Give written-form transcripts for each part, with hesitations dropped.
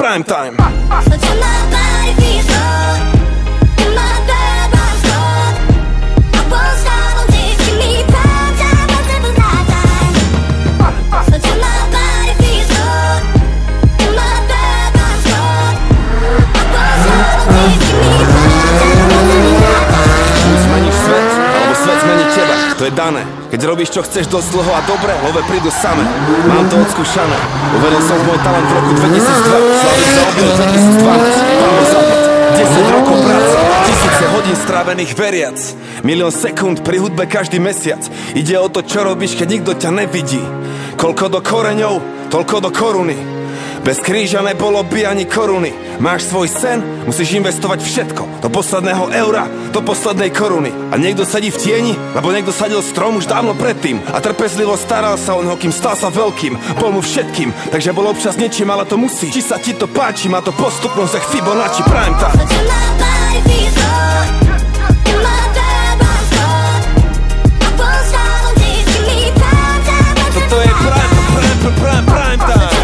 prime time. To je dané, keď robíš čo chceš dosť dlho a dobre, love prídu same. Mám to odskúšané, uvedol som môj talent v roku 2002. Slaviť za obdobie 2012, Pámo Západ, 10 rokov práce, tisíce hodín strávených veriac, milión sekúnd pri hudbe každý mesiac. Ide o to, čo robíš, keď nikto ťa nevidí. Koľko do koreňov, toľko do koruny. Bez kríža nebolo by ani koruny. Máš svoj sen, musíš investovať všetko. Do posledného eura, do poslednej koruny. A niekto sedí v tieni, lebo niekto sadil strom už dávno predtým. A trpezlivo staral sa o neho, kým stal sa veľkým. Bol mu všetkým, takže bol občas niečím, ale to musí. Či sa ti to páči, má to postupnosť jak Fibonacci prime time. Toto je prime time.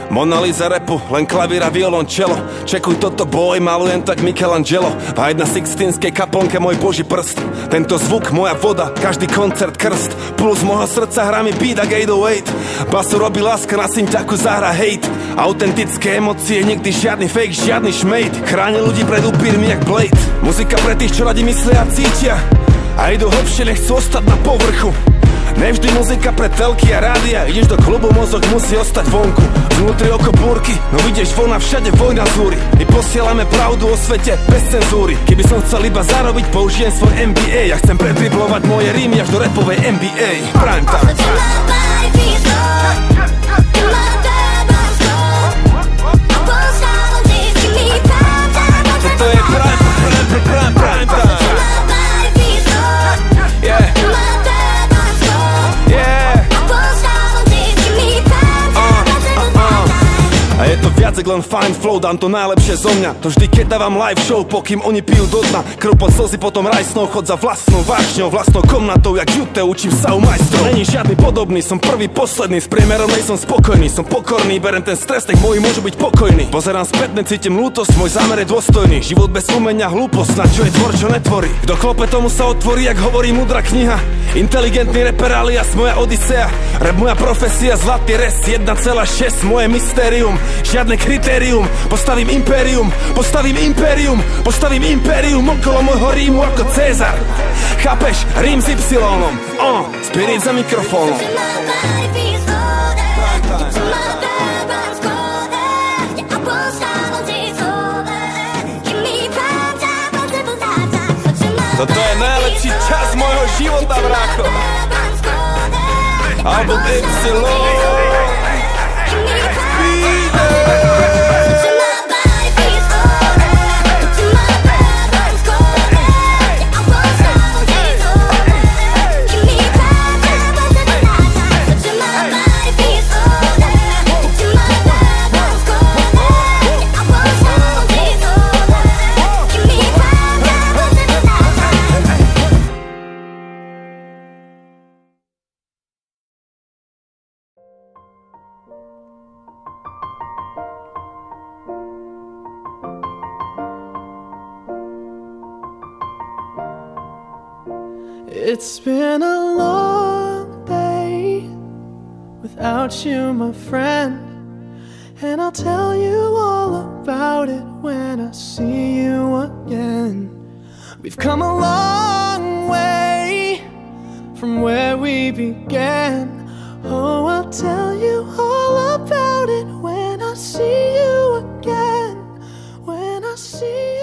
Mona Lisa rapu, len klavír a violončelo. Čekuj toto boj, malujem tak Michelangelo. A na Sixtínskej kaplnke môj boží prst. Tento zvuk, moja voda, každý koncert krst. Puls môjho srdca hrá mi beat ak 808. Basu robí láska, na synťaku zahra hate. Autentické emócie, nikdy žiadny fake, žiadny šmejt. Chráni ľudí pred upírmi jak Blade. Muzika pre tých, čo radi myslia a cítia a idú hlbšie, nechcú ostať na povrchu. Nevždy muzika pre telky a rádia. Ideš do klubu, mozog musí ostať vonku. Vnútri oko búrky, no vidieš vona, všade vojna zúri. My posielame pravdu o svete bez cenzúry. Keby som chcel iba zarobiť, použijem svoj MBA. Ja chcem predriblovať moje rímy až do rapovej NBA. Prime time. Toto je prime time. A je to viac len fine flow, dám to najlepšie zo mňa. To vždy, keď dávam live show, pokým oni pijú do dna. Krv pod slzy, potom rajsnou, chod za vlastnou vášňou, vlastnou komnatou, jak Jute, učím sa u majstrov. Není žiadny podobný, som prvý, posledný, s priemerom nej som spokojný, som pokorný, berem ten stres, nech môj môžu byť pokojný. Pozerám spätne, cítim lútosť, môj zámer je dôstojný. Život bez umenia, hlúposť, na čo je tvor, čo netvorí. Kto klope, tomu sa otvorí, jak hovorí múdra kniha. Inteligentný reper alias moja odisea. Rap moja profesia, zlatý res, 1,6, moje mystérium. Žiadne kritérium, postavím impérium, postavím impérium, postavím impérium okolo môjho rímu ako Cezar. Chápeš? Rím s Y-om, Spirit za mikrofónom. Toto je najlepší čas môjho života, brácho. Album Y. It's been a long day without you, my friend, and I'll tell you all about it when I see you again. We've come a long way from where we began. Oh, I'll tell you all about it when I see you again. When I see you.